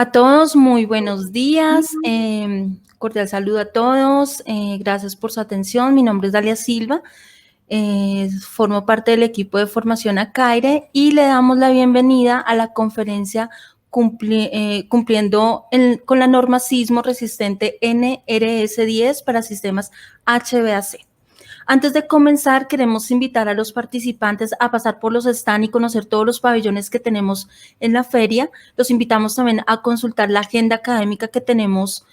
A todos, muy buenos días. Cordial saludo a todos. Gracias por su atención. Mi nombre es Dalia Silva. Formo parte del equipo de formación ACAIRE y le damos la bienvenida a la conferencia cumpliendo con la norma sismo resistente NRS10 para sistemas HVAC. Antes de comenzar, queremos invitar a los participantes a pasar por los stands y conocer todos los pabellones que tenemos en la feria. Los invitamos también a consultar la agenda académica que tenemos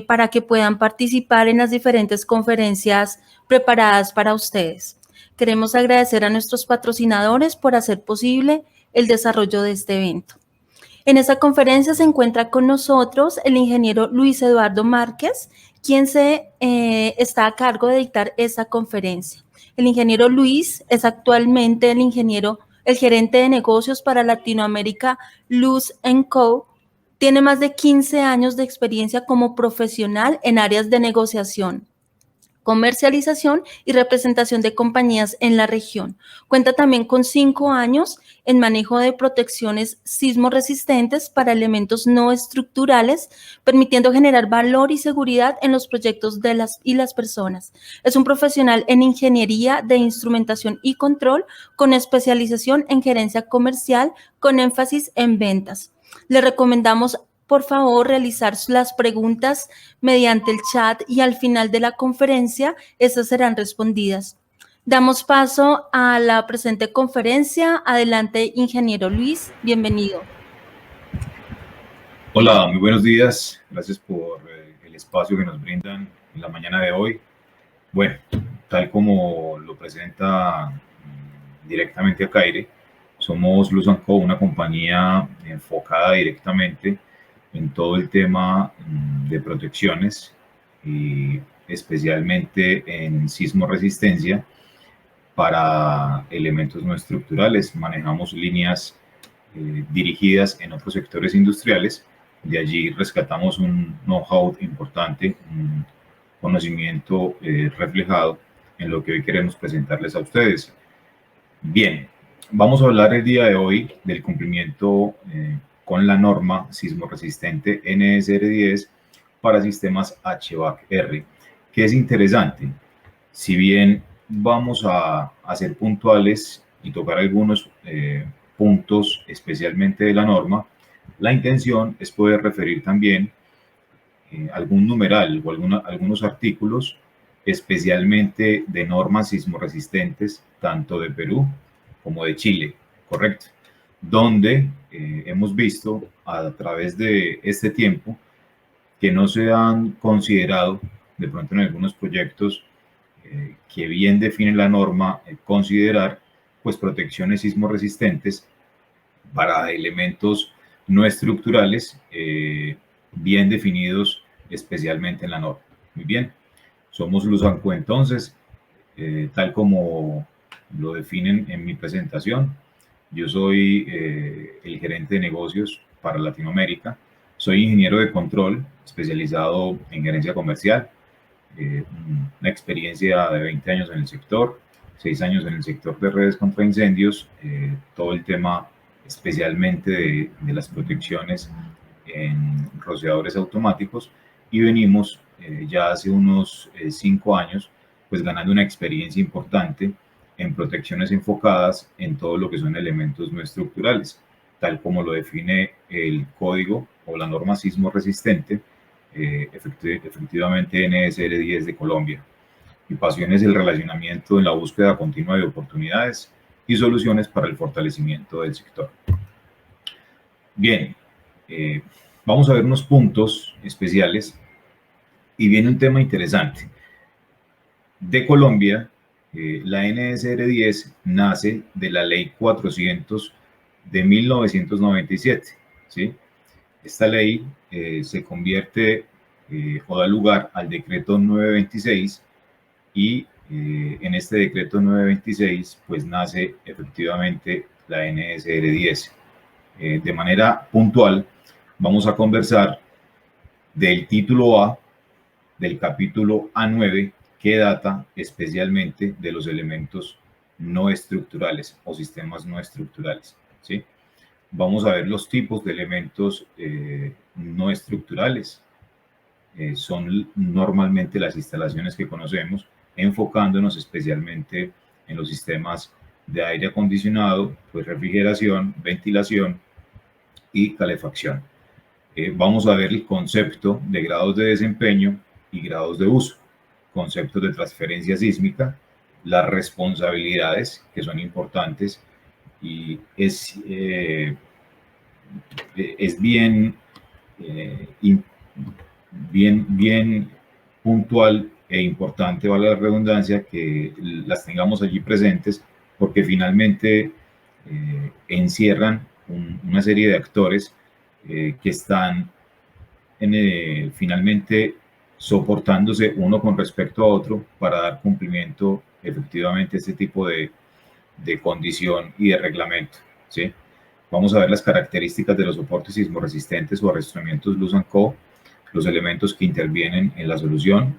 para que puedan participar en las diferentes conferencias preparadas para ustedes. Queremos agradecer a nuestros patrocinadores por hacer posible el desarrollo de este evento. En esta conferencia se encuentra con nosotros el ingeniero Luis Eduardo Márquez, quien está a cargo de dictar esta conferencia. El ingeniero Luis es actualmente el gerente de negocios para Latinoamérica Luz & Co. Tiene más de 15 años de experiencia como profesional en áreas de negociación, comercialización y representación de compañías en la región. Cuenta también con 5 años en manejo de protecciones sismo resistentes para elementos no estructurales, permitiendo generar valor y seguridad en los proyectos de las personas. Es un profesional en ingeniería de instrumentación y control con especialización en gerencia comercial con énfasis en ventas. Le recomendamos por favor realizar las preguntas mediante el chat y al final de la conferencia estas serán respondidas. Damos paso a la presente conferencia. Adelante, ingeniero Luis, bienvenido. Hola, muy buenos días. Gracias por el espacio que nos brindan en la mañana de hoy. Bueno, tal como lo presenta directamente ACAIRE, somos Luz & Co, una compañía enfocada directamente en todo el tema de protecciones y especialmente en sismo resistencia para elementos no estructurales. Manejamos líneas dirigidas en otros sectores industriales. De allí rescatamos un know-how importante, un conocimiento reflejado en lo que hoy queremos presentarles a ustedes. Bien, vamos a hablar el día de hoy del cumplimiento con la norma sismo resistente NSR10 para sistemas HVAC-R, que es interesante. Si bien vamos a ser puntuales y tocar algunos puntos especialmente de la norma, la intención es poder referir también algún numeral o algunos artículos especialmente de normas sismoresistentes tanto de Perú como de Chile, ¿correcto? Donde hemos visto a través de este tiempo que no se han considerado de pronto en algunos proyectos que bien define la norma, considerar pues protecciones sismoresistentes para elementos no estructurales bien definidos especialmente en la norma. Muy bien, somos Luz & Co entonces, tal como lo definen en mi presentación. Yo soy el gerente de negocios para Latinoamérica. Soy ingeniero de control especializado en gerencia comercial. Una experiencia de 20 años en el sector, 6 años en el sector de redes contra incendios, todo el tema especialmente de las protecciones en rociadores automáticos, y venimos ya hace unos 5 años pues ganando una experiencia importante en protecciones enfocadas en todo lo que son elementos no estructurales, tal como lo define el código o la norma sismo resistente, efectivamente NSR10 de Colombia. Mi pasión es el relacionamiento en la búsqueda continua de oportunidades y soluciones para el fortalecimiento del sector. Bien, vamos a ver unos puntos especiales y viene un tema interesante. De Colombia, la NSR10 nace de la Ley 400 de 1997, ¿sí? Esta ley se convierte o da lugar al decreto 926 y en este decreto 926 pues nace efectivamente la NSR10. De manera puntual vamos a conversar del título A del capítulo A9 que data especialmente de los elementos no estructurales o sistemas no estructurales, ¿sí? vamos a ver los tipos de elementos no estructurales. Son normalmente las instalaciones que conocemos, enfocándonos especialmente en los sistemas de aire acondicionado, pues refrigeración, ventilación y calefacción. Vamos a ver el concepto de grados de desempeño y grados de uso, conceptos de transferencia sísmica, las responsabilidades que son importantes y es bien, bien puntual e importante, vale la redundancia, que las tengamos allí presentes porque finalmente encierran una serie de actores que están finalmente soportándose uno con respecto a otro para dar cumplimiento efectivamente a este tipo de condición y de reglamento, ¿sí? Vamos a ver las características de los soportes sismoresistentes o arrastramientos Luz & Co, los elementos que intervienen en la solución,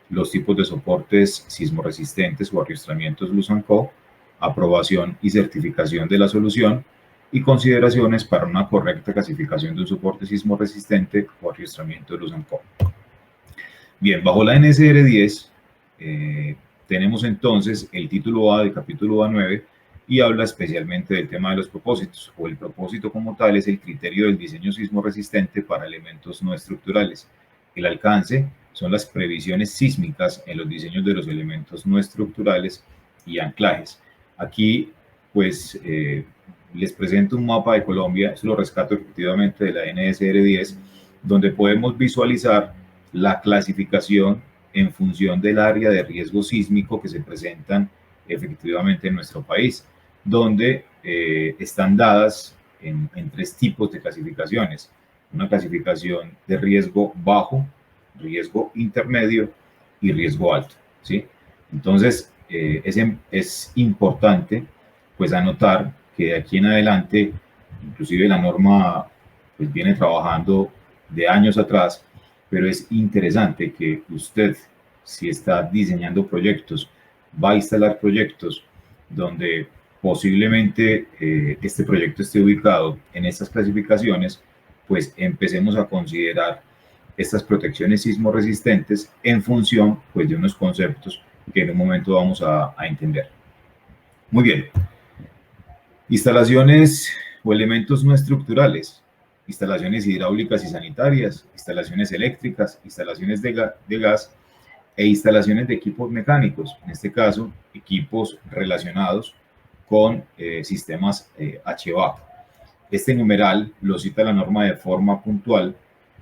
los tipos de soportes sismoresistentes o arrastramientos Luz & Co, aprobación y certificación de la solución y consideraciones para una correcta clasificación de un soporte sismoresistente o arrastramiento Luz & Co. Bien, bajo la NSR 10 tenemos entonces el título A del capítulo A9 y habla especialmente del tema de los propósitos, o el propósito como tal es el criterio del diseño sismo resistente para elementos no estructurales. El alcance son las previsiones sísmicas en los diseños de los elementos no estructurales y anclajes. Aquí, pues, les presento un mapa de Colombia, eso lo rescato efectivamente de la NSR 10, donde podemos visualizar la clasificación en función del área de riesgo sísmico que se presentan efectivamente en nuestro país, donde están dadas en 3 tipos de clasificaciones. Una clasificación de riesgo bajo, riesgo intermedio y riesgo alto, ¿sí? Entonces, es importante pues anotar que de aquí en adelante, inclusive la norma pues viene trabajando de años atrás, pero es interesante que usted, si está diseñando proyectos, va a instalar proyectos donde posiblemente este proyecto esté ubicado en estas clasificaciones, pues empecemos a considerar estas protecciones sismoresistentes en función pues, de unos conceptos que en un momento vamos a entender. Muy bien. Instalaciones o elementos no estructurales. Instalaciones hidráulicas y sanitarias, instalaciones eléctricas, instalaciones de gas e instalaciones de equipos mecánicos, en este caso, equipos relacionados con sistemas HVAC. Este numeral lo cita la norma de forma puntual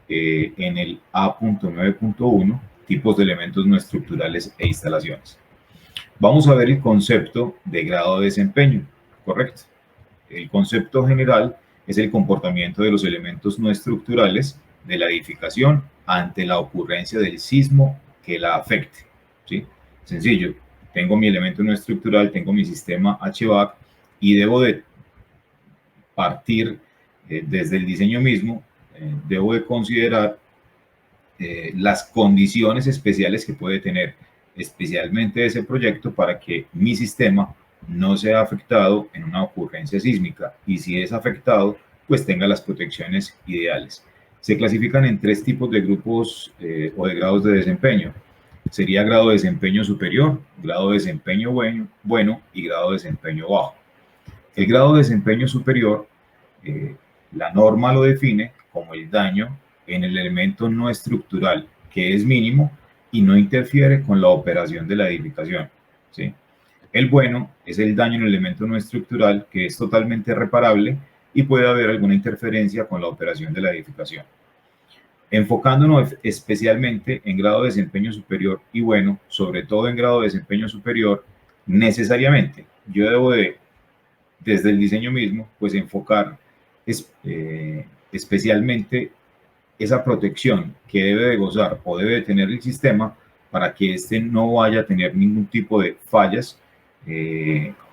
en el A.9.1, tipos de elementos no estructurales e instalaciones. Vamos a ver el concepto de grado de desempeño, ¿correcto? El concepto general es el comportamiento de los elementos no estructurales de la edificación ante la ocurrencia del sismo que la afecte, ¿sí? Sencillo, tengo mi elemento no estructural, tengo mi sistema HVAC y debo de partir desde el diseño mismo, debo de considerar las condiciones especiales que puede tener especialmente ese proyecto para que mi sistema no sea afectado en una ocurrencia sísmica y si es afectado, pues tenga las protecciones ideales. Se clasifican en 3 tipos de grupos o de grados de desempeño. Sería grado de desempeño superior, grado de desempeño bueno y grado de desempeño bajo. El grado de desempeño superior, la norma lo define como el daño en el elemento no estructural, que es mínimo y no interfiere con la operación de la edificación, ¿sí? El bueno es el daño en el elemento no estructural, que es totalmente reparable y puede haber alguna interferencia con la operación de la edificación. Enfocándonos especialmente en grado de desempeño superior y bueno, sobre todo en grado de desempeño superior, necesariamente yo debo de, desde el diseño mismo, pues enfocar especialmente esa protección que debe de gozar o debe de tener el sistema para que éste no vaya a tener ningún tipo de fallas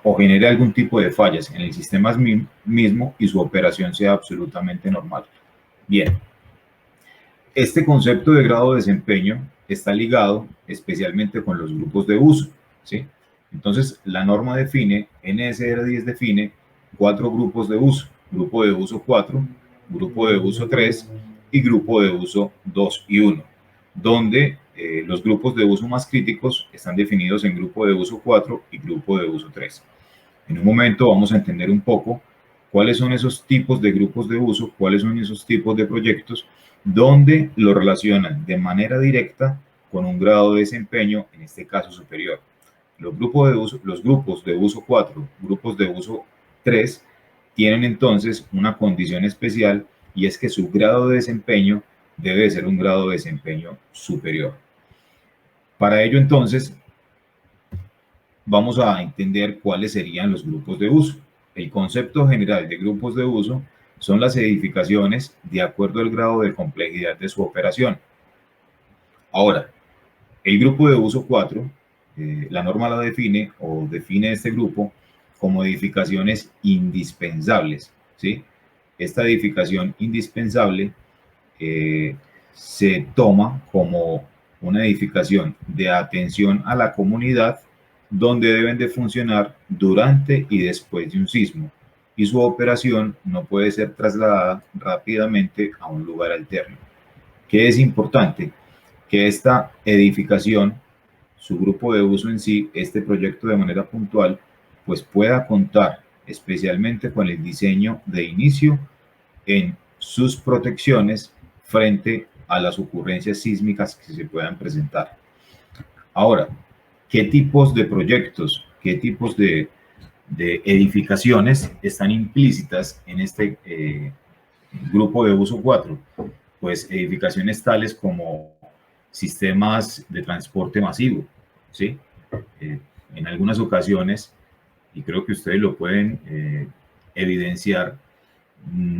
o genere algún tipo de fallas en el sistema mismo y su operación sea absolutamente normal. Bien, este concepto de grado de desempeño está ligado especialmente con los grupos de uso, ¿sí? Entonces, la norma define, NSR 10 define 4 grupos de uso. grupo de uso 4, grupo de uso 3 y grupo de uso 2 y 1, donde los grupos de uso más críticos están definidos en grupo de uso 4 y grupo de uso 3. En un momento vamos a entender un poco cuáles son esos tipos de grupos de uso, cuáles son esos tipos de proyectos, donde lo relacionan de manera directa con un grado de desempeño, en este caso superior. Los grupos de uso 4, grupos de uso 3, tienen entonces una condición especial y es que su grado de desempeño debe ser un grado de desempeño superior. Para ello entonces vamos a entender cuáles serían los grupos de uso. El concepto general de grupos de uso son las edificaciones de acuerdo al grado de complejidad de su operación. Ahora, el grupo de uso 4, la norma la define o define este grupo como edificaciones indispensables, ¿sí? Esta edificación indispensable se toma como una edificación de atención a la comunidad donde deben de funcionar durante y después de un sismo y su operación no puede ser trasladada rápidamente a un lugar alterno. ¿Qué es importante? Que esta edificación, su grupo de uso en sí, este proyecto de manera puntual, pues pueda contar especialmente con el diseño de inicio en sus protecciones frente a las ocurrencias sísmicas que se puedan presentar. Ahora, ¿qué tipos de proyectos, qué tipos de edificaciones están implícitas en este grupo de uso 4? Pues edificaciones tales como sistemas de transporte masivo, ¿sí? En algunas ocasiones, y creo que ustedes lo pueden evidenciar,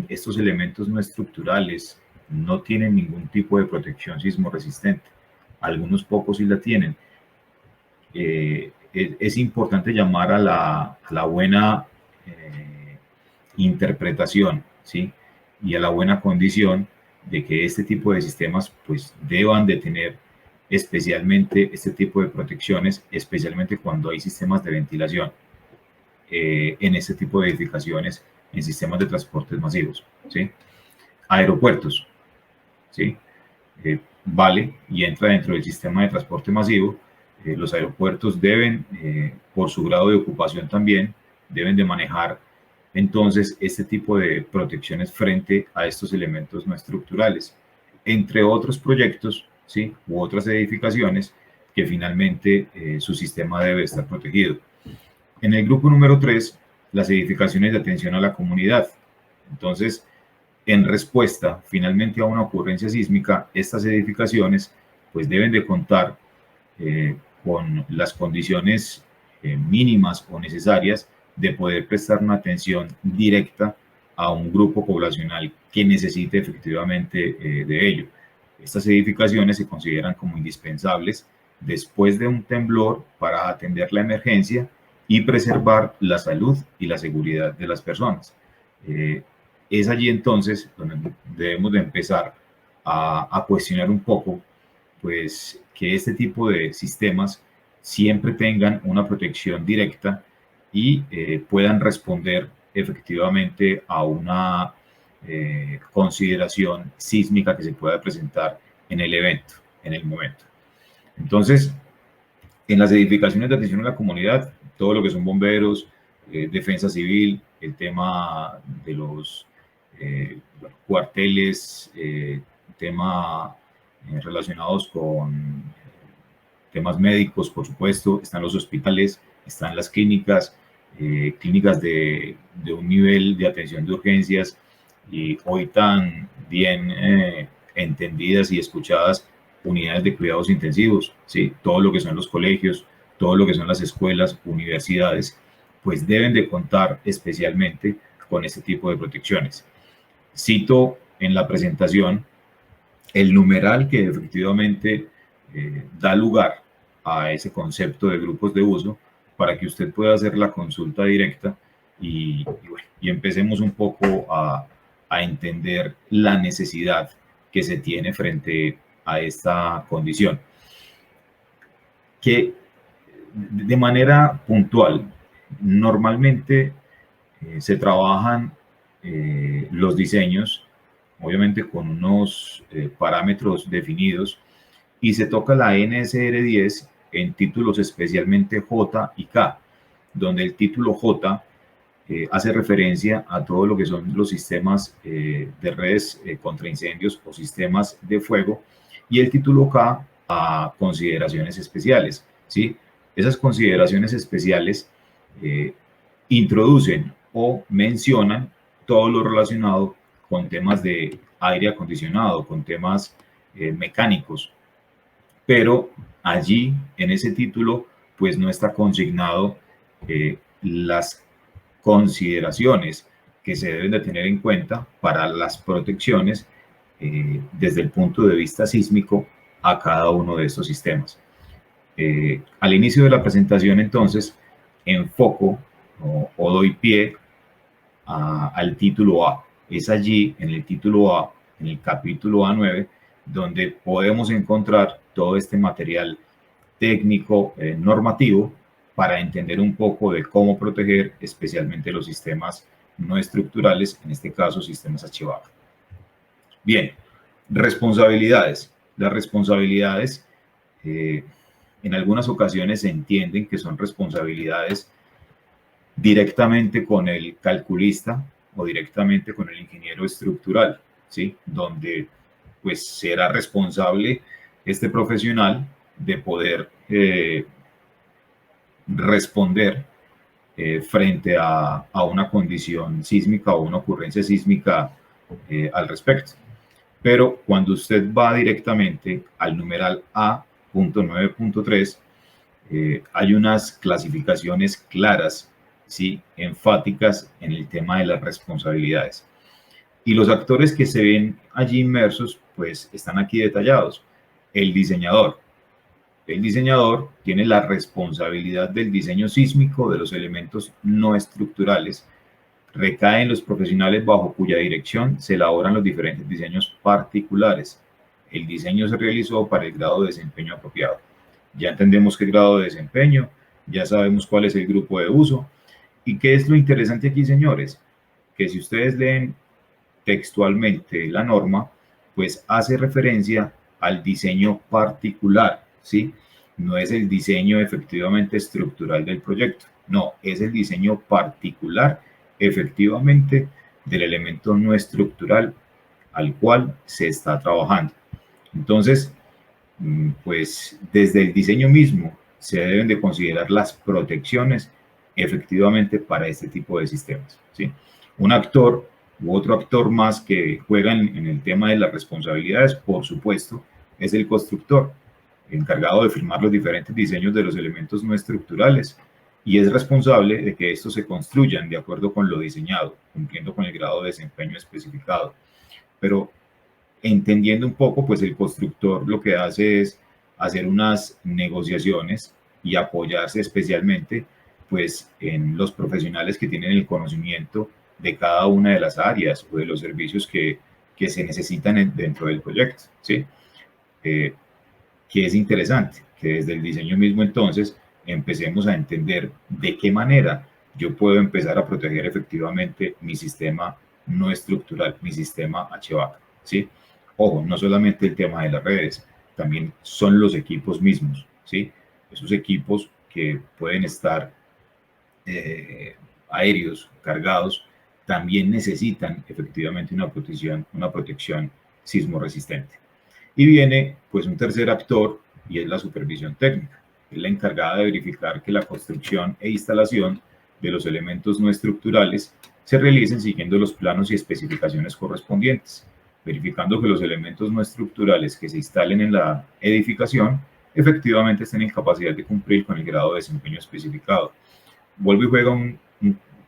estos elementos no estructurales no tienen ningún tipo de protección sismo resistente. Algunos pocos sí la tienen. Es importante llamar a la buena interpretación, ¿sí? Y a la buena condición de que este tipo de sistemas pues deban de tener especialmente este tipo de protecciones, especialmente cuando hay sistemas de ventilación en este tipo de edificaciones, en sistemas de transportes masivos, ¿sí? Aeropuertos, ¿sí? Vale y entra dentro del sistema de transporte masivo. Los aeropuertos deben, por su grado de ocupación también, deben de manejar entonces este tipo de protecciones frente a estos elementos no estructurales, entre otros proyectos, ¿sí? U otras edificaciones que finalmente su sistema debe estar protegido. En el grupo número 3, las edificaciones de atención a la comunidad. Entonces, en respuesta finalmente a una ocurrencia sísmica, estas edificaciones pues deben de contar con las condiciones mínimas o necesarias de poder prestar una atención directa a un grupo poblacional que necesite efectivamente de ello. Estas edificaciones se consideran como indispensables después de un temblor para atender la emergencia y preservar la salud y la seguridad de las personas. Es allí entonces donde debemos de empezar a cuestionar un poco, pues, que este tipo de sistemas siempre tengan una protección directa y puedan responder efectivamente a una consideración sísmica que se pueda presentar en el evento, en el momento. Entonces, en las edificaciones de atención a la comunidad, todo lo que son bomberos, defensa civil, el tema de los cuarteles, tema relacionados con temas médicos, por supuesto, están los hospitales, están las clínicas, clínicas de un nivel de atención de urgencias y hoy tan bien entendidas y escuchadas unidades de cuidados intensivos, ¿sí? Todo lo que son los colegios, todo lo que son las escuelas, universidades, pues deben de contar especialmente con este tipo de protecciones. Cito en la presentación el numeral que efectivamente da lugar a ese concepto de grupos de uso para que usted pueda hacer la consulta directa y empecemos un poco a entender la necesidad que se tiene frente a esta condición. Que de manera puntual, normalmente se trabajan los diseños, obviamente con unos parámetros definidos, y se toca la NSR 10 en títulos especialmente J y K, donde el título J hace referencia a todo lo que son los sistemas de redes contra incendios o sistemas de fuego, y el título K a consideraciones especiales, ¿sí? Esas consideraciones especiales introducen o mencionan todo lo relacionado con temas de aire acondicionado, con temas mecánicos, pero allí en ese título pues no está consignado las consideraciones que se deben de tener en cuenta para las protecciones desde el punto de vista sísmico a cada uno de estos sistemas. Al inicio de la presentación, entonces, enfoco o doy pie al título A. Es allí, en el título A, en el capítulo A9, donde podemos encontrar todo este material técnico, normativo, para entender un poco de cómo proteger especialmente los sistemas no estructurales, en este caso sistemas HVAC. Bien, responsabilidades. Las responsabilidades en algunas ocasiones se entienden que son responsabilidades directamente con el calculista o directamente con el ingeniero estructural, ¿sí? Donde pues será responsable este profesional de poder responder frente a una condición sísmica o una ocurrencia sísmica al respecto. Pero cuando usted va directamente al numeral A.9.3, hay unas clasificaciones claras, ¿sí? Enfáticas en el tema de las responsabilidades. Y los actores que se ven allí inmersos, pues están aquí detallados. El diseñador. El diseñador tiene la responsabilidad del diseño sísmico de los elementos no estructurales. Recae en los profesionales bajo cuya dirección se elaboran los diferentes diseños particulares. El diseño se realizó para el grado de desempeño apropiado. Ya entendemos qué grado de desempeño, ya sabemos cuál es el grupo de uso. ¿Y qué es lo interesante aquí, señores? Que si ustedes leen textualmente la norma, pues hace referencia al diseño particular, ¿sí? No es el diseño efectivamente estructural del proyecto, no, es el diseño particular efectivamente del elemento no estructural al cual se está trabajando. Entonces, pues desde el diseño mismo se deben de considerar las protecciones efectivamente para este tipo de sistemas, ¿sí? Un actor u otro actor más que juega en el tema de las responsabilidades, por supuesto, es el constructor, encargado de firmar los diferentes diseños de los elementos no estructurales y es responsable de que estos se construyan de acuerdo con lo diseñado, cumpliendo con el grado de desempeño especificado. Pero entendiendo un poco, pues el constructor lo que hace es hacer unas negociaciones y apoyarse especialmente pues en los profesionales que tienen el conocimiento de cada una de las áreas o de los servicios que se necesitan dentro del proyecto, ¿sí? Que es interesante, que desde el diseño mismo entonces empecemos a entender de qué manera yo puedo empezar a proteger efectivamente mi sistema no estructural, mi sistema HVAC, ¿sí? Ojo, no solamente el tema de las redes, también son los equipos mismos, ¿sí? Esos equipos que pueden estar aéreos, cargados, también necesitan efectivamente una protección sismo resistente. Y viene pues un tercer actor y es la supervisión técnica. Es la encargada de verificar que la construcción e instalación de los elementos no estructurales se realicen siguiendo los planos y especificaciones correspondientes, verificando que los elementos no estructurales que se instalen en la edificación efectivamente estén en capacidad de cumplir con el grado de desempeño especificado. Vuelvo y juega un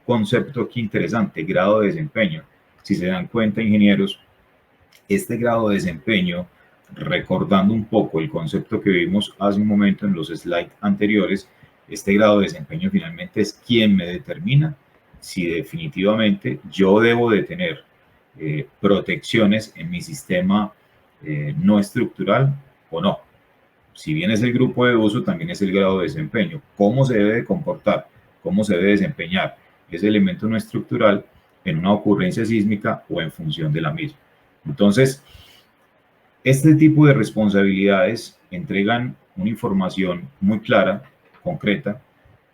concepto aquí interesante, grado de desempeño. Si se dan cuenta, ingenieros, este grado de desempeño, recordando un poco el concepto que vimos hace un momento en los slides anteriores, este grado de desempeño finalmente es quien me determina si definitivamente yo debo de tener protecciones en mi sistema no estructural o no. Si bien es el grupo de uso, también es el grado de desempeño. ¿Cómo se debe de comportar? ¿Cómo se debe desempeñar ese elemento no estructural en una ocurrencia sísmica o en función de la misma. Entonces, este tipo de responsabilidades entregan una información muy clara, concreta,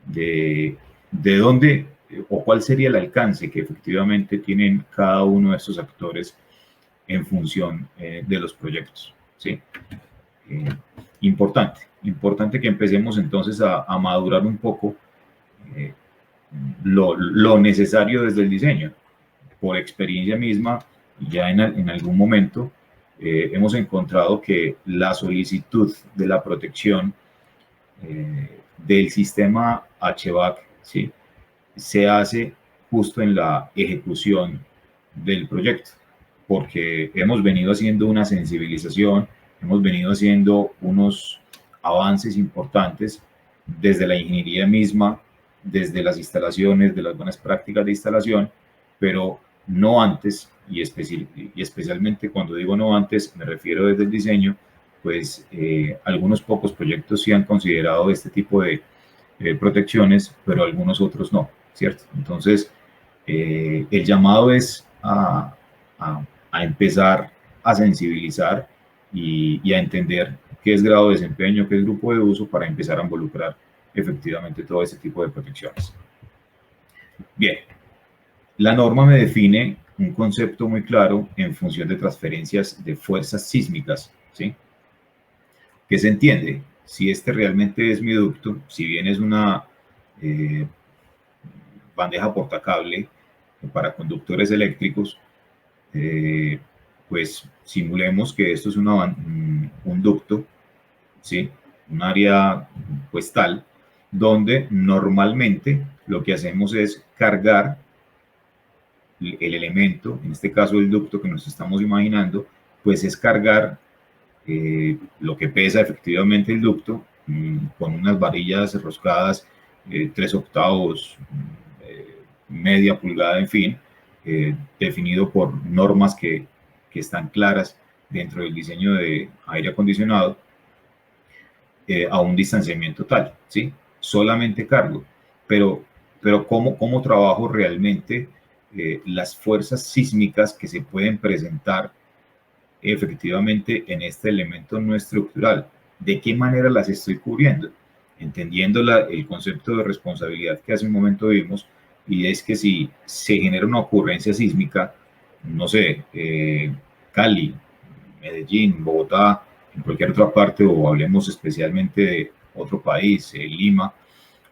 de dónde o cuál sería el alcance que efectivamente tienen cada uno de estos actores en función de los proyectos. ¿Sí? Importante que empecemos entonces a madurar un poco lo necesario desde el diseño. Por experiencia misma, ya en algún momento hemos encontrado que la solicitud de la protección del sistema HVAC, ¿sí?, se hace justo en la ejecución del proyecto, porque hemos venido haciendo una sensibilización, hemos venido haciendo unos avances importantes desde la ingeniería misma, desde las instalaciones, de las buenas prácticas de instalación, pero no antes, y especialmente cuando digo no antes, me refiero desde el diseño, pues algunos pocos proyectos sí han considerado este tipo de protecciones, pero algunos otros no, ¿cierto? Entonces, el llamado es a empezar a sensibilizar y a entender qué es grado de desempeño, qué es grupo de uso, para empezar a involucrar efectivamente todo este tipo de protecciones. Bien, la norma me define un concepto muy claro en función de transferencias de fuerzas sísmicas, ¿sí? ¿Qué se entiende? Si este realmente es mi ducto, si bien es una bandeja portacable para conductores eléctricos, pues simulemos que esto es un ducto, ¿sí?, un área pues tal, donde normalmente lo que hacemos es cargar el elemento, en este caso el ducto que nos estamos imaginando, pues es cargar lo que pesa efectivamente el ducto con unas varillas enroscadas 3/8, media pulgada, en fin, definido por normas que están claras dentro del diseño de aire acondicionado, a un distanciamiento tal, ¿sí? Solamente cargo, pero ¿cómo trabajo realmente las fuerzas sísmicas que se pueden presentar efectivamente en este elemento no estructural? ¿De qué manera las estoy cubriendo? Entendiendo el concepto de responsabilidad que hace un momento vimos, y es que si se genera una ocurrencia sísmica, no sé, Cali, Medellín, Bogotá, en cualquier otra parte, o hablemos especialmente de otro país, Lima,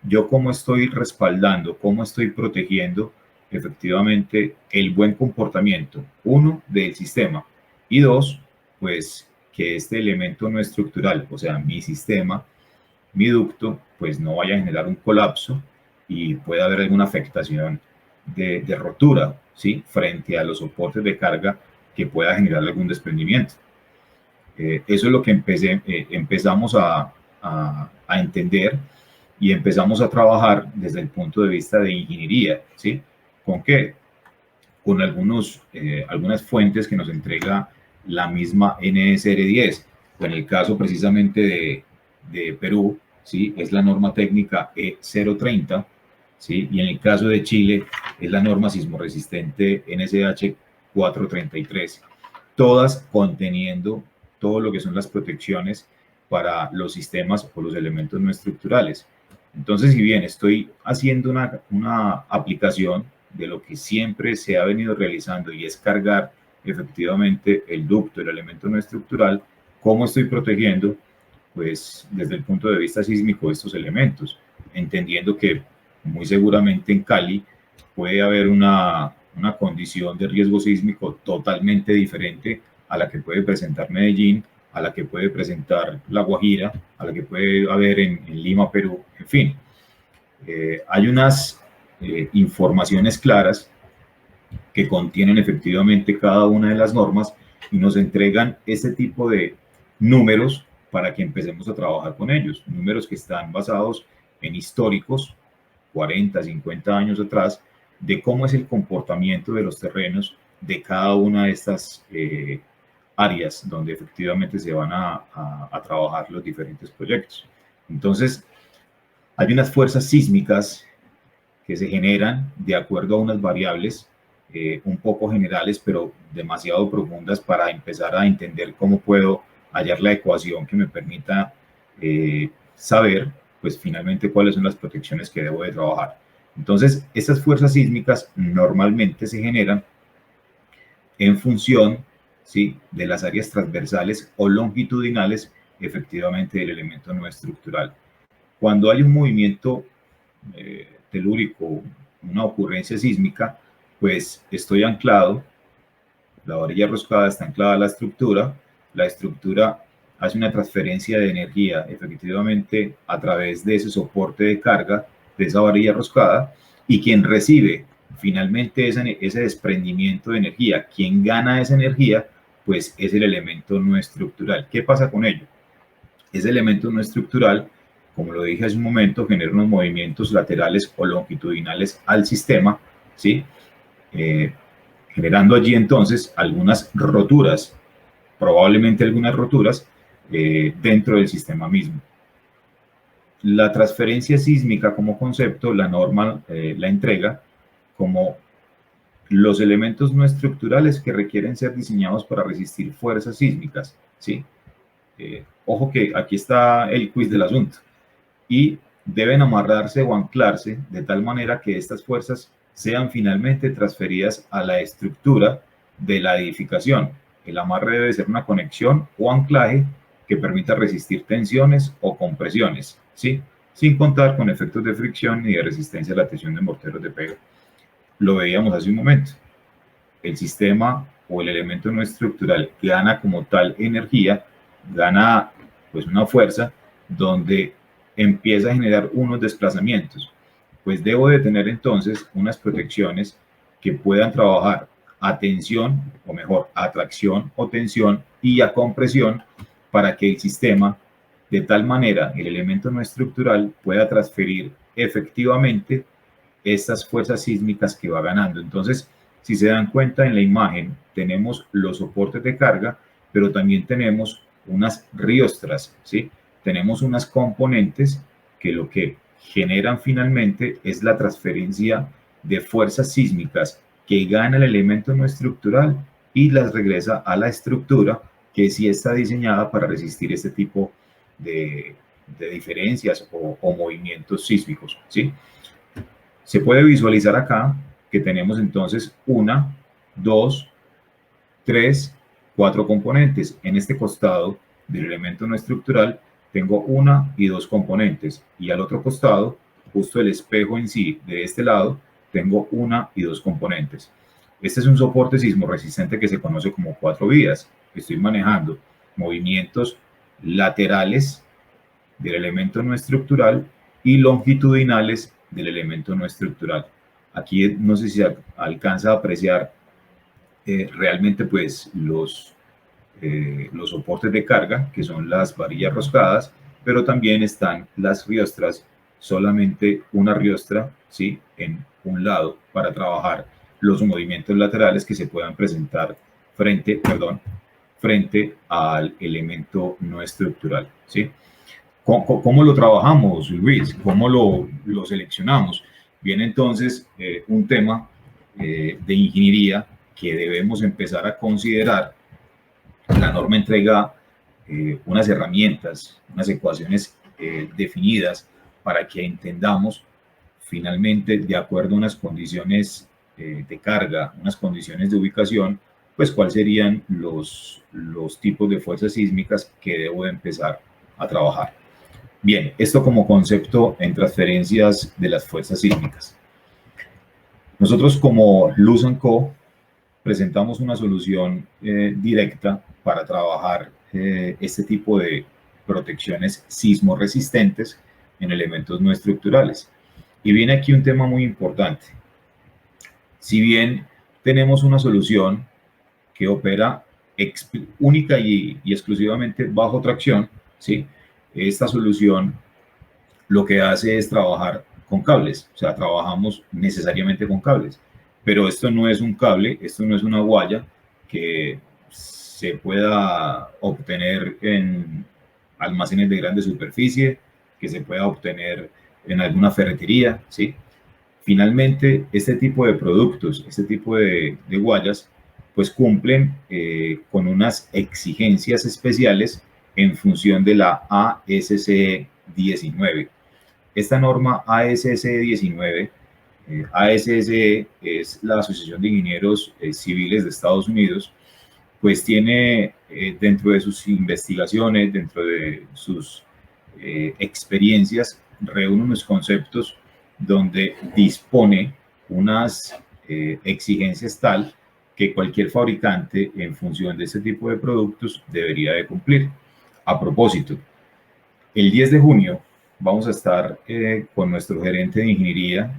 yo cómo estoy respaldando, cómo estoy protegiendo efectivamente el buen comportamiento, uno, del sistema, y dos, pues que este elemento no estructural, o sea, mi sistema, mi ducto, pues no vaya a generar un colapso y pueda haber alguna afectación de rotura, ¿sí?, frente a los soportes de carga que pueda generar algún desprendimiento. Eso es lo que empezamos a entender y empezamos a trabajar desde el punto de vista de ingeniería, ¿sí? ¿Con qué? Con algunas fuentes que nos entrega la misma NSR 10. En el caso precisamente de Perú, ¿sí?, es la norma técnica E030, ¿sí?, y en el caso de Chile es la norma sismoresistente NSH 433, todas conteniendo todo lo que son las protecciones para los sistemas o los elementos no estructurales. Entonces, si bien estoy haciendo una aplicación de lo que siempre se ha venido realizando, y es cargar efectivamente el ducto, el elemento no estructural, ¿cómo estoy protegiendo? Pues desde el punto de vista sísmico estos elementos, entendiendo que muy seguramente en Cali puede haber una condición de riesgo sísmico totalmente diferente a la que puede presentar Medellín, a la que puede presentar La Guajira, a la que puede haber en Lima, Perú, en fin. Hay unas informaciones claras que contienen efectivamente cada una de las normas y nos entregan ese tipo de números para que empecemos a trabajar con ellos. Números que están basados en históricos, 40, 50 años atrás, de cómo es el comportamiento de los terrenos de cada una de estas áreas donde efectivamente se van a trabajar los diferentes proyectos. Entonces, hay unas fuerzas sísmicas que se generan de acuerdo a unas variables un poco generales, pero demasiado profundas para empezar a entender cómo puedo hallar la ecuación que me permita saber, pues finalmente, cuáles son las protecciones que debo de trabajar. Entonces, estas fuerzas sísmicas normalmente se generan en función, ¿sí?, de las áreas transversales o longitudinales, efectivamente, del elemento no estructural. Cuando hay un movimiento telúrico, una ocurrencia sísmica, pues estoy anclado, la varilla roscada está anclada a la estructura hace una transferencia de energía efectivamente a través de ese soporte de carga de esa varilla roscada, y quien recibe finalmente ese desprendimiento de energía, quien gana esa energía, pues es el elemento no estructural. ¿Qué pasa con ello? Ese elemento no estructural, como lo dije hace un momento, genera unos movimientos laterales o longitudinales al sistema, ¿sí? Generando allí entonces algunas roturas, probablemente algunas roturas dentro del sistema mismo. La transferencia sísmica como concepto, la norma la entrega como los elementos no estructurales que requieren ser diseñados para resistir fuerzas sísmicas, ¿sí? Ojo que aquí está el quiz del asunto. Y deben amarrarse o anclarse de tal manera que estas fuerzas sean finalmente transferidas a la estructura de la edificación. El amarre debe ser una conexión o anclaje que permita resistir tensiones o compresiones, ¿sí?, sin contar con efectos de fricción ni de resistencia a la tensión de morteros de pega. Lo veíamos hace un momento. El sistema o el elemento no estructural gana como tal energía, gana pues una fuerza donde empieza a generar unos desplazamientos. Pues debo de tener entonces unas protecciones que puedan trabajar a tensión, o mejor, a tracción o tensión, y a compresión, para que el sistema, de tal manera, el elemento no estructural, pueda transferir efectivamente estas fuerzas sísmicas que va ganando. Entonces, si se dan cuenta en la imagen, tenemos los soportes de carga, pero también tenemos unas riostras, ¿sí? Tenemos unas componentes que lo que generan finalmente es la transferencia de fuerzas sísmicas que gana el elemento no estructural y las regresa a la estructura, que sí está diseñada para resistir este tipo de diferencias o movimientos sísmicos, ¿sí? Se puede visualizar acá que tenemos entonces 1, 2, 3, 4 componentes. En este costado del elemento no estructural tengo 1 y 2 componentes, y al otro costado, justo el espejo en sí de este lado, tengo 1 y 2 componentes. Este es un soporte sismo resistente que se conoce como 4 vías. Estoy manejando movimientos laterales del elemento no estructural y longitudinales del elemento no estructural. Aquí no sé si alcanza a apreciar realmente pues los soportes de carga, que son las varillas roscadas, pero también están las riostras, solamente una riostra, ¿sí?, en un lado para trabajar los movimientos laterales que se puedan presentar frente al elemento no estructural, ¿sí? ¿Cómo lo trabajamos, Luis? ¿Cómo lo seleccionamos? Viene entonces un tema de ingeniería que debemos empezar a considerar. La norma entrega unas herramientas, unas ecuaciones definidas para que entendamos finalmente, de acuerdo a unas condiciones de carga, unas condiciones de ubicación, pues cuáles serían los tipos de fuerzas sísmicas que debo de empezar a trabajar. Bien, esto como concepto en transferencias de las fuerzas sísmicas. Nosotros como Luz & Co presentamos una solución directa para trabajar este tipo de protecciones sismo resistentes en elementos no estructurales. Y viene aquí un tema muy importante. Si bien tenemos una solución que opera única y exclusivamente bajo tracción, ¿sí?, esta solución lo que hace es trabajar con cables, o sea, trabajamos necesariamente con cables, pero esto no es un cable, esto no es una guaya que se pueda obtener en almacenes de grande superficie, que se pueda obtener en alguna ferretería, ¿sí? Finalmente, este tipo de productos, este tipo de guayas, pues cumplen con unas exigencias especiales en función de la ASCE 19. Esta norma ASCE 19, ASCE es la Asociación de Ingenieros Civiles de Estados Unidos, pues tiene dentro de sus investigaciones, dentro de sus experiencias, reúne unos conceptos donde dispone unas exigencias tal que cualquier fabricante en función de este tipo de productos debería de cumplir. A propósito, el 10 de junio vamos a estar con nuestro gerente de ingeniería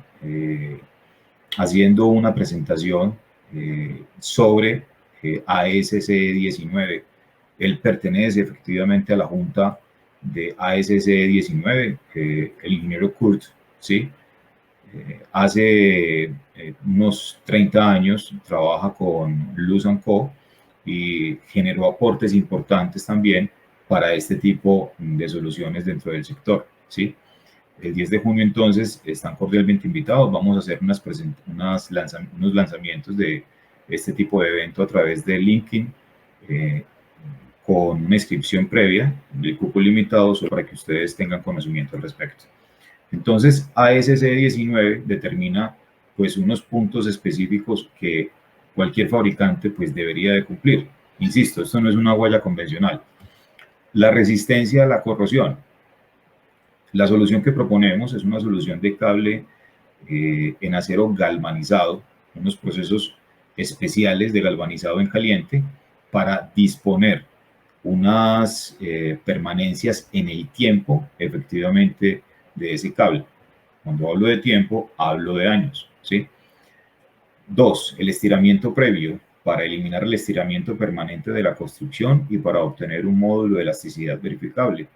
haciendo una presentación sobre ASCE 19. Él pertenece efectivamente a la junta de ASCE 19, el ingeniero Kurt, ¿sí? Hace unos 30 años trabaja con Luz & Co. Y generó aportes importantes también para este tipo de soluciones dentro del sector, ¿sí? El 10 de junio entonces están cordialmente invitados, vamos a hacer unos lanzamientos de este tipo de evento a través de LinkedIn con una inscripción previa de cupo limitado solo para que ustedes tengan conocimiento al respecto. Entonces, ASCE 19 determina pues unos puntos específicos que cualquier fabricante pues debería de cumplir. Insisto, esto no es una guaya convencional. La resistencia a la corrosión. La solución que proponemos es una solución de cable en acero galvanizado, unos procesos especiales de galvanizado en caliente para disponer unas permanencias en el tiempo, efectivamente, de ese cable. Cuando hablo de tiempo, hablo de años, ¿sí? 2. El estiramiento previo para eliminar el estiramiento permanente de la construcción y para obtener un módulo de elasticidad verificable.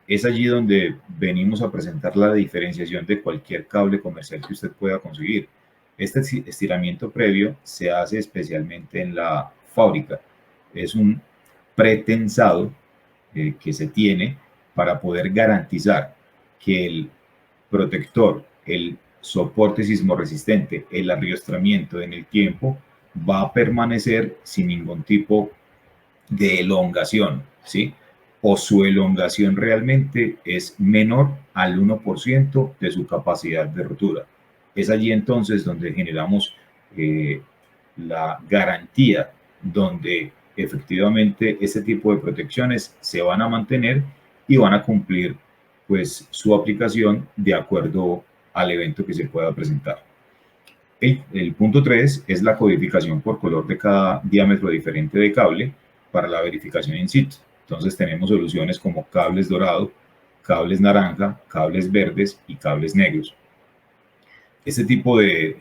Es allí donde venimos a presentar la diferenciación de cualquier cable comercial que usted pueda conseguir. Este estiramiento previo se hace especialmente en la fábrica. Es un pretensado que se tiene para poder garantizar que el protector, el soporte sismorresistente, el arriostramiento en el tiempo va a permanecer sin ningún tipo de elongación, ¿sí? O su elongación realmente es menor al 1% de su capacidad de rotura. Es allí entonces donde generamos la garantía, donde efectivamente este tipo de protecciones se van a mantener y van a cumplir pues su aplicación de acuerdo al evento que se pueda presentar. El punto 3 es la codificación por color de cada diámetro diferente de cable para la verificación in situ. Entonces tenemos soluciones como cables dorado, cables naranja, cables verdes y cables negros. Este tipo de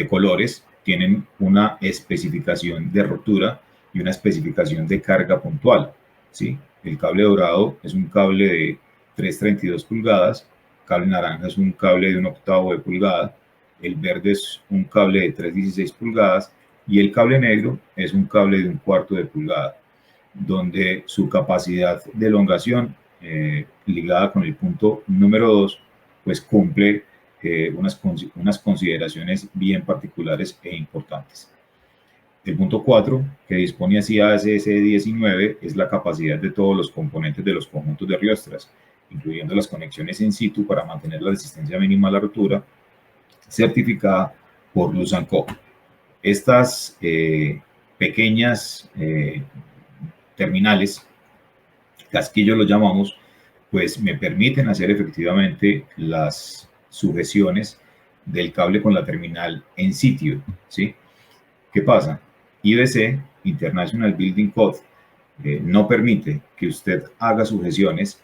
colores tienen una especificación de rotura y una especificación de carga puntual, ¿sí? El cable dorado es un cable de 3,32 pulgadas, cable naranja es un cable de 1/8 de pulgada, el verde es un cable de 3,16 pulgadas y el cable negro es un cable de 1/4 de pulgada, donde su capacidad de elongación ligada con el punto número 2 pues cumple unas consideraciones bien particulares e importantes. El punto 4, que dispone así ASCE 19, es la capacidad de todos los componentes de los conjuntos de riostras, incluyendo las conexiones in situ para mantener la resistencia mínima a la rotura, certificada por Luz & Co. Estas pequeñas terminales, casquillos lo llamamos, pues me permiten hacer efectivamente las sujeciones del cable con la terminal en sitio, ¿sí? ¿Qué pasa? IBC, International Building Code, no permite que usted haga sujeciones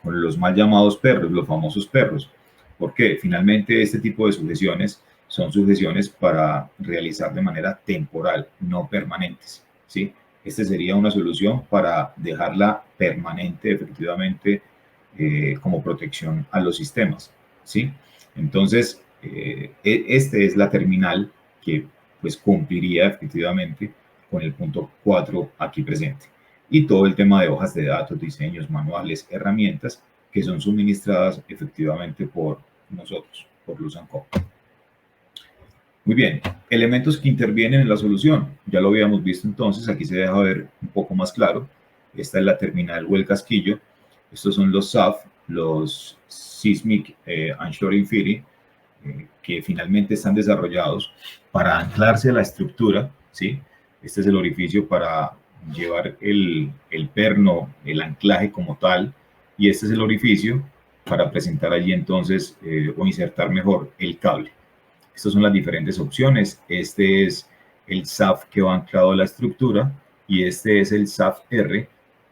con los mal llamados perros, los famosos perros. ¿Por qué? Finalmente este tipo de sujeciones son sujeciones para realizar de manera temporal, no permanentes, ¿sí? Esta sería una solución para dejarla permanente efectivamente como protección a los sistemas, ¿sí? Entonces, esta es la terminal que pues cumpliría efectivamente con el punto 4 aquí presente. Y todo el tema de hojas de datos, diseños, manuales, herramientas que son suministradas efectivamente por nosotros. por Luz & Co. Muy bien, elementos que intervienen en la solución. Ya lo habíamos visto entonces, aquí se deja ver un poco más claro. Esta es la terminal o el casquillo. Estos son los SAF, los Seismic and Shoring Fittings, que finalmente están desarrollados para anclarse a la estructura, ¿sí? Este es el orificio para llevar el perno, el anclaje como tal, y este es el orificio para presentar allí entonces o insertar mejor el cable. Estas son las diferentes opciones. Este es el SAF que va anclado a la estructura y este es el SAF R.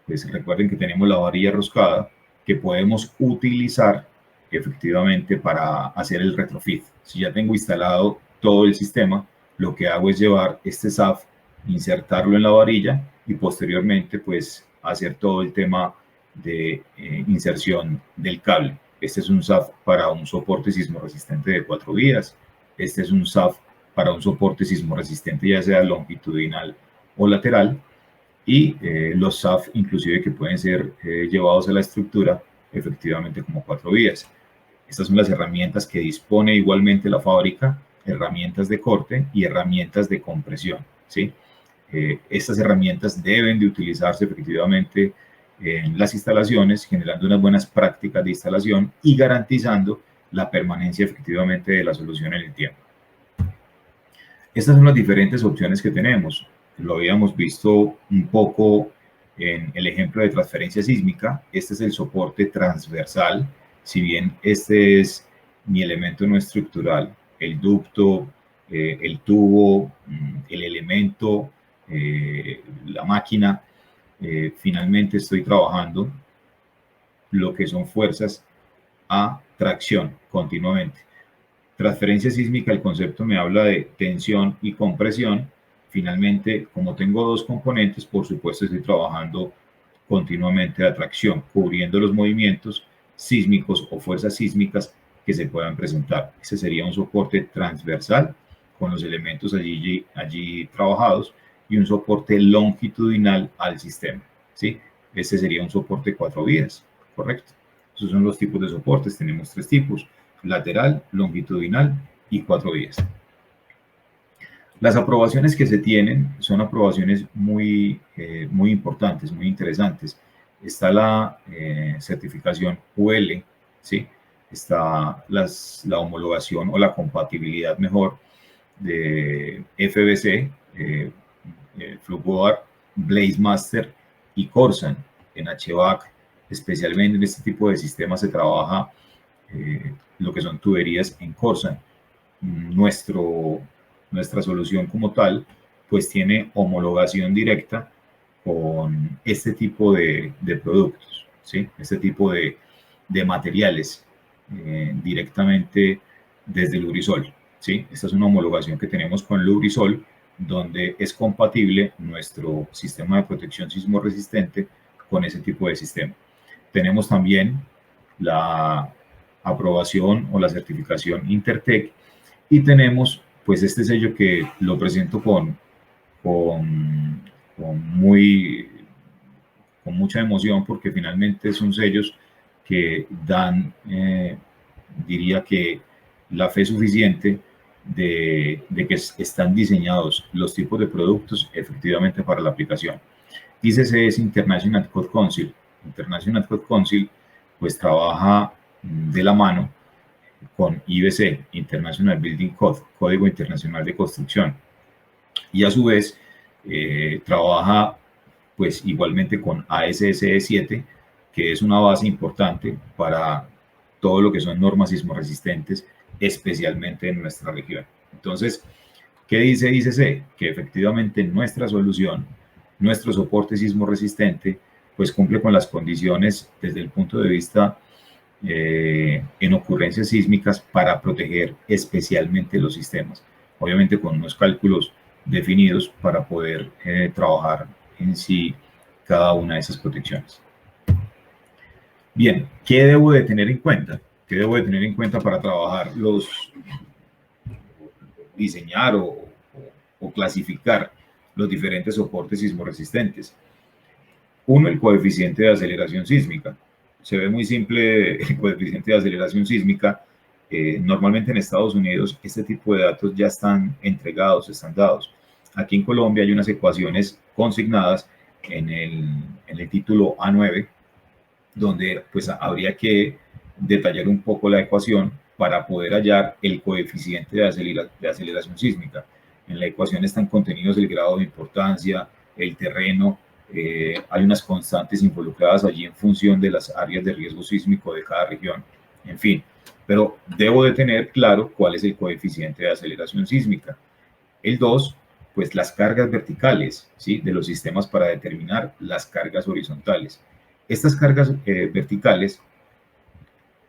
Pues recuerden que tenemos la varilla roscada que podemos utilizar efectivamente para hacer el retrofit. Si ya tengo instalado todo el sistema, lo que hago es llevar este SAF, insertarlo en la varilla y posteriormente pues hacer todo el tema de inserción del cable. Este es un SAF para un soporte sismo resistente de 4 vías. Este es un SAF para un soporte sismo resistente ya sea longitudinal o lateral. Y los SAF inclusive que pueden ser llevados a la estructura efectivamente como 4 vías. Estas son las herramientas que dispone igualmente la fábrica, herramientas de corte y herramientas de compresión, ¿sí? Estas herramientas deben de utilizarse efectivamente en las instalaciones, generando unas buenas prácticas de instalación y garantizando la permanencia efectivamente de la solución en el tiempo. Estas son las diferentes opciones que tenemos. Lo habíamos visto un poco en el ejemplo de transferencia sísmica. Este es el soporte transversal. Si bien este es mi elemento no estructural, el ducto, el tubo, el elemento, la máquina, finalmente estoy trabajando lo que son fuerzas a tracción continuamente. Transferencia sísmica, el concepto me habla de tensión y compresión. Finalmente, como tengo dos componentes, por supuesto estoy trabajando continuamente la tracción, cubriendo los movimientos sísmicos o fuerzas sísmicas que se puedan presentar. Ese sería un soporte transversal con los elementos allí trabajados y un soporte longitudinal al sistema, ¿sí? Este sería un soporte 4 vías, ¿correcto? Esos son los tipos de soportes. Tenemos 3 tipos: lateral, longitudinal y 4 vías. Las aprobaciones que se tienen son aprobaciones muy importantes, muy interesantes. Está la certificación UL, ¿sí? Está la homologación o la compatibilidad mejor de FBC, Fluboard, BlazeMaster y Corsan. En HVAC, especialmente en este tipo de sistemas, se trabaja lo que son tuberías en Corsan. Nuestra solución como tal, pues tiene homologación directa con este tipo de productos, ¿sí? Este tipo de materiales directamente desde Lubrisol, ¿sí? Esta es una homologación que tenemos con Lubrisol, donde es compatible nuestro sistema de protección sismo resistente con ese tipo de sistema. Tenemos también la aprobación o la certificación Intertech y tenemos pues este sello que lo presento con mucha emoción, porque finalmente son sellos que dan, diría que la fe suficiente de que están diseñados los tipos de productos efectivamente para la aplicación. ICC es International Code Council. International Code Council pues trabaja de la mano con IBC, International Building Code, Código Internacional de Construcción, y a su vez trabaja pues igualmente con ASSE 7, que es una base importante para todo lo que son normas sismoresistentes, especialmente en nuestra región. Entonces, ¿qué dice ICC? Que efectivamente nuestra solución, nuestro soporte sismoresistente, pues cumple con las condiciones desde el punto de vista en ocurrencias sísmicas para proteger especialmente los sistemas. Obviamente con unos cálculos definidos para poder trabajar en sí cada una de esas protecciones. Bien, ¿qué debo de tener en cuenta? ¿Qué debo de tener en cuenta para trabajar diseñar o clasificar los diferentes soportes sismoresistentes? Uno, el coeficiente de aceleración sísmica. Se ve muy simple el coeficiente de aceleración sísmica, Normalmente en Estados Unidos este tipo de datos ya están entregados, están dados. Aquí en Colombia hay unas ecuaciones consignadas en el título A9, donde pues habría que detallar un poco la ecuación para poder hallar el coeficiente de aceleración sísmica. En la ecuación están contenidos el grado de importancia, el terreno, hay unas constantes involucradas allí en función de las áreas de riesgo sísmico de cada región, en fin. Pero debo de tener claro cuál es el coeficiente de aceleración sísmica. El 2, pues las cargas verticales, ¿sí?, de los sistemas para determinar las cargas horizontales. Estas cargas verticales,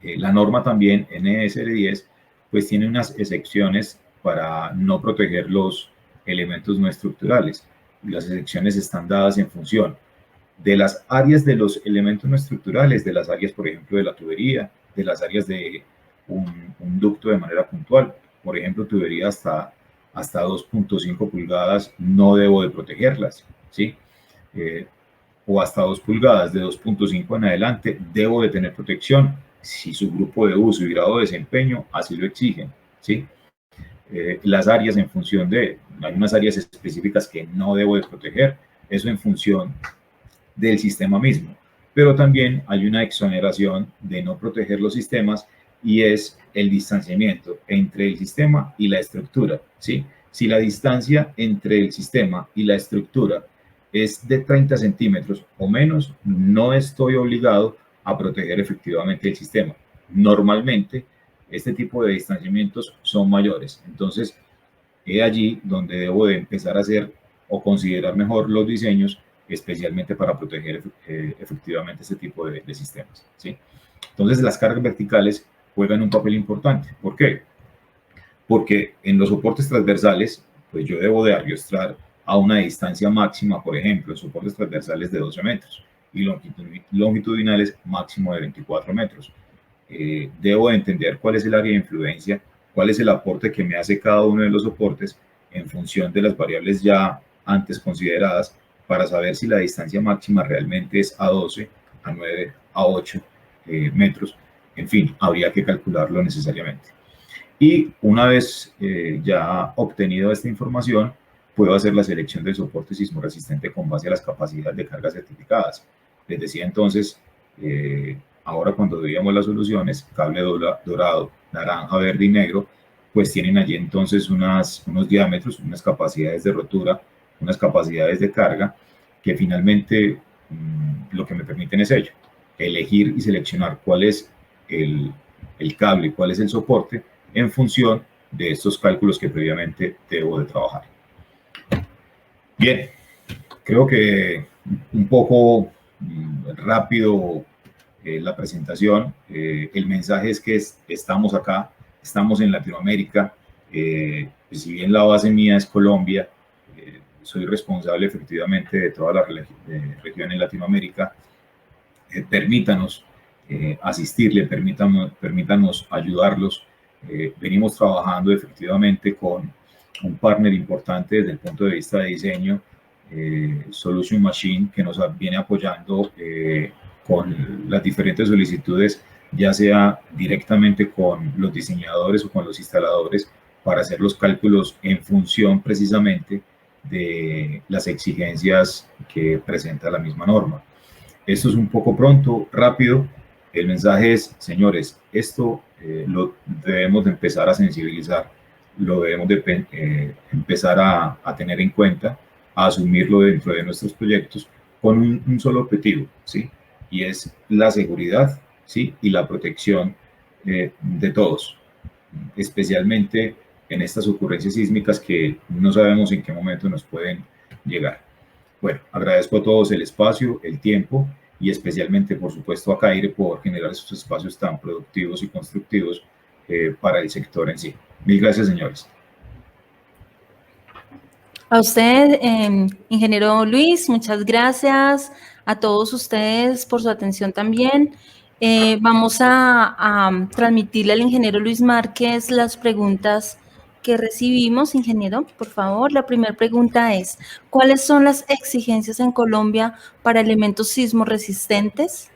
la norma también NSR10, pues tiene unas excepciones para no proteger los elementos no estructurales. Las excepciones están dadas en función de las áreas de los elementos no estructurales, de las áreas, por ejemplo, de la tubería, de las áreas de un ducto de manera puntual. Por ejemplo, tubería hasta 2.5 pulgadas no debo de protegerlas, ¿sí? O hasta 2 pulgadas, de 2.5 en adelante, debo de tener protección si su grupo de uso y grado de desempeño así lo exigen, ¿sí? Las áreas en función de, hay unas áreas específicas que no debo de proteger, eso en función del sistema mismo, pero también hay una exoneración de no proteger los sistemas y es el distanciamiento entre el sistema y la estructura, ¿sí? Si la distancia entre el sistema y la estructura es de 30 centímetros o menos, no estoy obligado a proteger efectivamente el sistema. Normalmente, este tipo de distanciamientos son mayores. Entonces, es allí donde debo de empezar a hacer o considerar mejor los diseños, especialmente para proteger efectivamente este tipo de sistemas, ¿sí? Entonces, las cargas verticales juegan un papel importante. ¿Por qué? Porque en los soportes transversales, pues yo debo de arrastrar a una distancia máxima, por ejemplo, en soportes transversales de 12 metros y longitudinales máximo de 24 metros. Debo de entender cuál es el área de influencia, cuál es el aporte que me hace cada uno de los soportes en función de las variables ya antes consideradas para saber si la distancia máxima realmente es a 12, a 9, a 8 metros. En fin, habría que calcularlo necesariamente. Y una vez ya obtenido esta información, puedo hacer la selección del soporte sismo resistente con base a las capacidades de carga certificadas. Les decía entonces, ahora cuando veíamos las soluciones, cable dorado, naranja, verde y negro, pues tienen allí entonces unos diámetros, unas capacidades de rotura, unas capacidades de carga, que finalmente lo que me permiten es ello, elegir y seleccionar cuál es el cable, cuál es el soporte, en función de estos cálculos que previamente debo de trabajar. Bien, creo que un poco rápido la presentación. El mensaje es que estamos acá, estamos en Latinoamérica. Pues si bien la base mía es Colombia, soy responsable efectivamente de toda la región en Latinoamérica. Permítanos asistirle, permítanos ayudarlos. Venimos trabajando efectivamente con un partner importante desde el punto de vista de diseño, Solution Machine, que nos viene apoyando con las diferentes solicitudes, ya sea directamente con los diseñadores o con los instaladores, para hacer los cálculos en función precisamente de las exigencias que presenta la misma norma. Esto es un poco pronto, rápido. El mensaje es, señores, esto lo debemos de empezar a sensibilizar, lo debemos de empezar a tener en cuenta, a asumirlo dentro de nuestros proyectos con un solo objetivo, ¿sí? Y es la seguridad, ¿sí? Y la protección de todos, especialmente en estas ocurrencias sísmicas que no sabemos en qué momento nos pueden llegar. Bueno, agradezco a todos el espacio, el tiempo y especialmente, por supuesto, a CAIRE por generar estos espacios tan productivos y constructivos para el sector en sí. Mil gracias, señores. A usted, ingeniero Luis, muchas gracias. A todos ustedes por su atención también. Vamos a transmitirle al ingeniero Luis Márquez las preguntas que recibimos. Ingeniero, por favor, la primera pregunta es, ¿cuáles son las exigencias en Colombia para elementos sismo resistentes?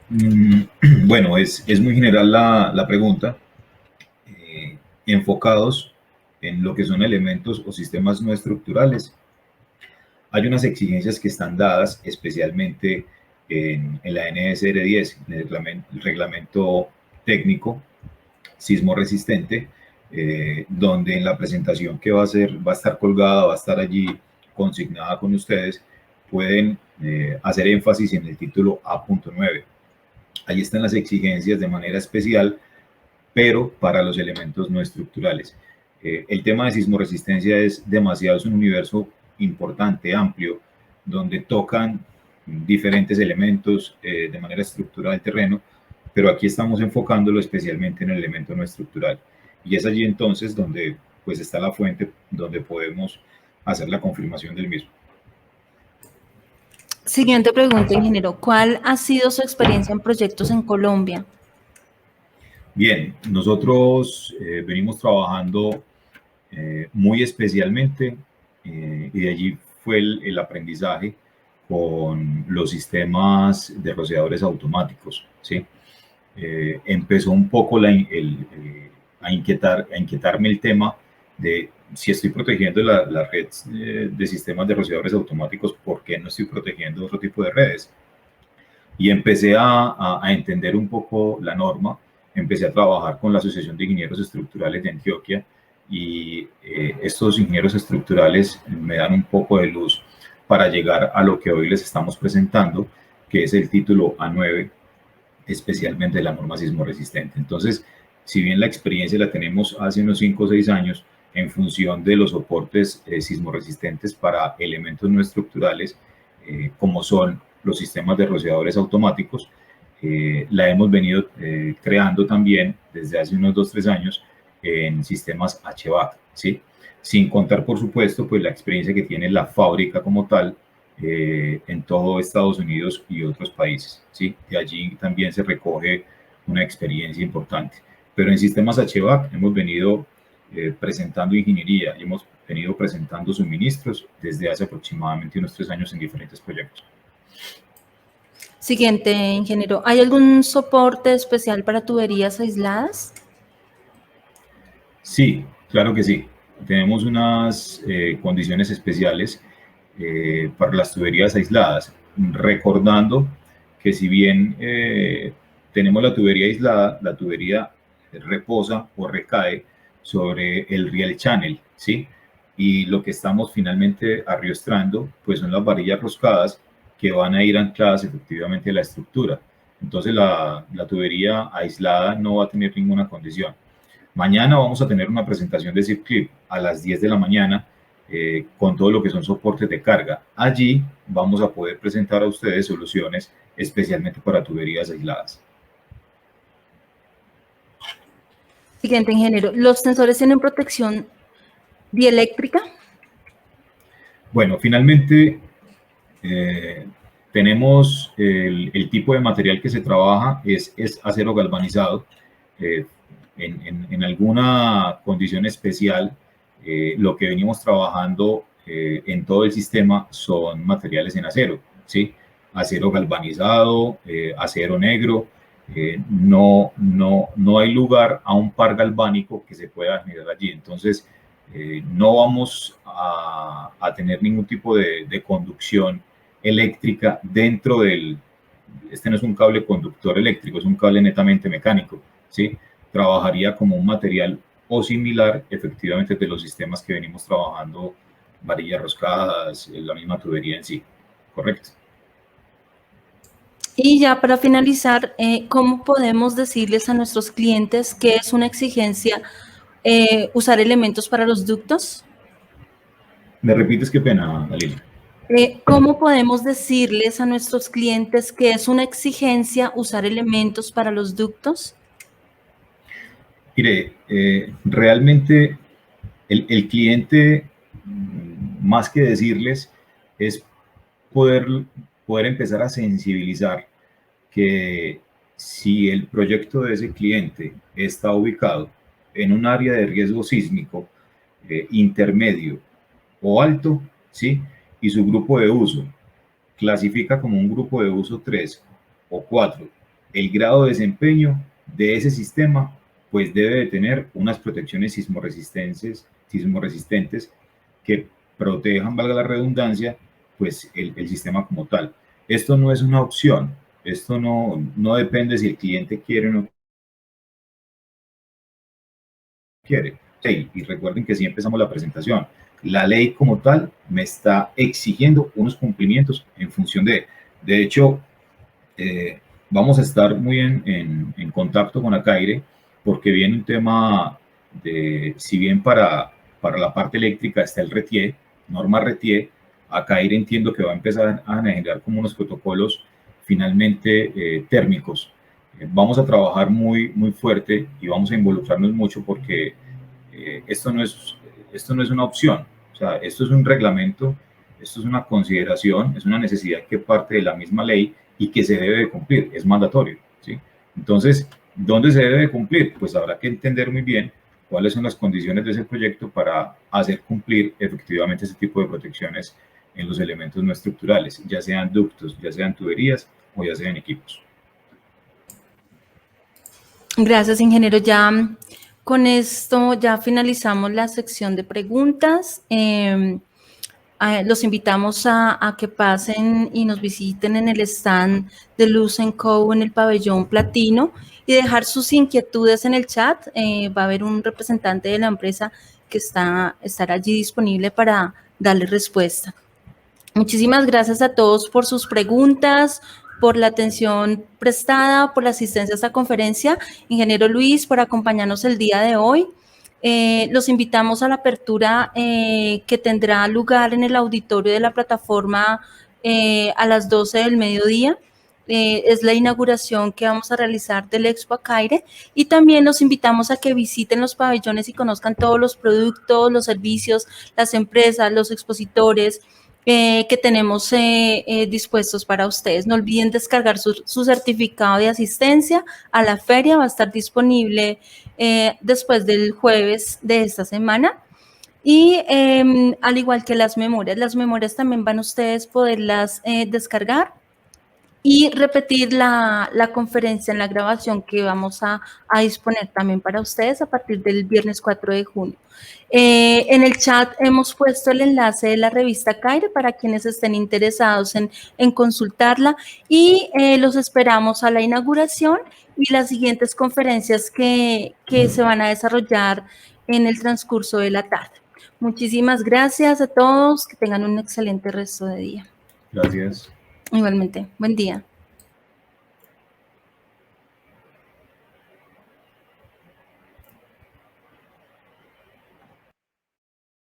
Mm, Bueno, es muy general la pregunta, enfocados en lo que son elementos o sistemas no estructurales. Hay unas exigencias que están dadas especialmente en la NSR 10, en el reglamento técnico sismo resistente, donde en la presentación que va a estar colgada, va a estar allí consignada con ustedes, pueden hacer énfasis en el título A.9. Ahí están las exigencias de manera especial, pero para los elementos no estructurales. El tema de sismoresistencia es demasiado, es un universo importante, amplio, donde tocan diferentes elementos de manera estructural del terreno, pero aquí estamos enfocándolo especialmente en el elemento no estructural. Y es allí entonces donde pues está la fuente donde podemos hacer la confirmación del mismo. Siguiente pregunta, ingeniero. ¿Cuál ha sido su experiencia en proyectos en Colombia? Bien, nosotros venimos trabajando muy especialmente, y de allí fue el aprendizaje con los sistemas de rociadores automáticos, ¿sí? Empezó un poco a inquietarme el tema de si estoy protegiendo la red de sistemas de rociadores automáticos, ¿por qué no estoy protegiendo otro tipo de redes? Y empecé a entender un poco la norma, empecé a trabajar con la Asociación de Ingenieros Estructurales de Antioquia y estos ingenieros estructurales me dan un poco de luz para llegar a lo que hoy les estamos presentando, que es el título A9, especialmente la norma sismo resistente. Entonces, si bien la experiencia la tenemos hace unos 5 o 6 años en función de los soportes sismo resistentes para elementos no estructurales, como son los sistemas de rociadores automáticos, la hemos venido creando también desde hace unos 2 o 3 años en sistemas HVAC, ¿sí? Sin contar, por supuesto, pues la experiencia que tiene la fábrica como tal en todo Estados Unidos y otros países, ¿sí? De allí también se recoge una experiencia importante. Pero en sistemas HVAC hemos venido presentando ingeniería y hemos venido presentando suministros desde hace aproximadamente unos 3 años en diferentes proyectos. Siguiente, ingeniero. ¿Hay algún soporte especial para tuberías aisladas? Sí, claro que sí. Tenemos unas condiciones especiales para las tuberías aisladas, recordando que si bien tenemos la tubería aislada, la tubería reposa o recae sobre el riel channel, ¿sí? Y lo que estamos finalmente arriostrando, pues son las varillas roscadas que van a ir ancladas efectivamente a la estructura. Entonces la tubería aislada no va a tener ninguna condición. Mañana vamos a tener una presentación de ZipClip a las 10 de la mañana con todo lo que son soportes de carga. Allí vamos a poder presentar a ustedes soluciones especialmente para tuberías aisladas. Siguiente, ingeniero. ¿Los sensores tienen protección dieléctrica? Bueno, finalmente tenemos el tipo de material que se trabaja es acero galvanizado. Eh, en alguna condición especial, lo que venimos trabajando en todo el sistema son materiales en acero, ¿sí? Acero galvanizado, acero negro. No hay lugar a un par galvánico que se pueda generar allí. Entonces, no vamos a tener ningún tipo de conducción eléctrica dentro del... Este no es un cable conductor eléctrico, es un cable netamente mecánico, ¿sí? Trabajaría como un material o similar, efectivamente, de los sistemas que venimos trabajando, varillas roscadas, la misma tubería en sí, ¿correcto? Y ya para finalizar, ¿cómo podemos decirles a nuestros clientes que es una exigencia usar elementos para los ductos? ¿Me repites? Qué pena, Dalila. ¿Cómo podemos decirles a nuestros clientes que es una exigencia usar elementos para los ductos? Mire, realmente el cliente, más que decirles, es poder, poder empezar a sensibilizar que si el proyecto de ese cliente está ubicado en un área de riesgo sísmico intermedio o alto, ¿sí? Y su grupo de uso clasifica como un grupo de uso 3 o 4 el grado de desempeño de ese sistema pues debe de tener unas protecciones sismoresistentes que protejan, valga la redundancia, pues el sistema como tal. Esto no es una opción, esto no depende si el cliente quiere o no quiere. Sí, y recuerden que si empezamos la presentación, la ley como tal me está exigiendo unos cumplimientos en función de hecho, vamos a estar muy en contacto con Acaire porque viene un tema de, si bien para la parte eléctrica está el RETIE, norma RETIE, Acaire entiendo que va a empezar a generar como unos protocolos finalmente térmicos. Vamos a trabajar muy fuerte y vamos a involucrarnos mucho porque esto no es una opción, o sea, esto es un reglamento, esto es una consideración, es una necesidad que parte de la misma ley y que se debe de cumplir, es mandatorio, ¿sí? Entonces, ¿dónde se debe de cumplir? Pues habrá que entender muy bien cuáles son las condiciones de ese proyecto para hacer cumplir efectivamente ese tipo de protecciones en los elementos no estructurales, ya sean ductos, ya sean tuberías o ya sean equipos. Gracias, ingeniero. Ya con esto ya finalizamos la sección de preguntas. Los invitamos a que pasen y nos visiten en el stand de Luz & Co. en el pabellón Platino y dejar sus inquietudes en el chat. Va a haber un representante de la empresa que estará allí disponible para darle respuesta. Muchísimas gracias a todos por sus preguntas, por la atención prestada, por la asistencia a esta conferencia. Ingeniero Luis, por acompañarnos el día de hoy. Los invitamos a la apertura que tendrá lugar en el auditorio de la plataforma a las 12 del mediodía. Es la inauguración que vamos a realizar del Expo Acaire y también los invitamos a que visiten los pabellones y conozcan todos los productos, los servicios, las empresas, los expositores que tenemos dispuestos para ustedes. No olviden descargar su certificado de asistencia a la feria, va a estar disponible después del jueves de esta semana. Y al igual que las memorias también van ustedes poderlas descargar y repetir la conferencia en la grabación que vamos a disponer también para ustedes a partir del viernes 4 de junio. En el chat hemos puesto el enlace de la revista Acaire para quienes estén interesados en consultarla y los esperamos a la inauguración y las siguientes conferencias que se van a desarrollar en el transcurso de la tarde. Muchísimas gracias a todos, que tengan un excelente resto de día. Gracias. Igualmente, buen día.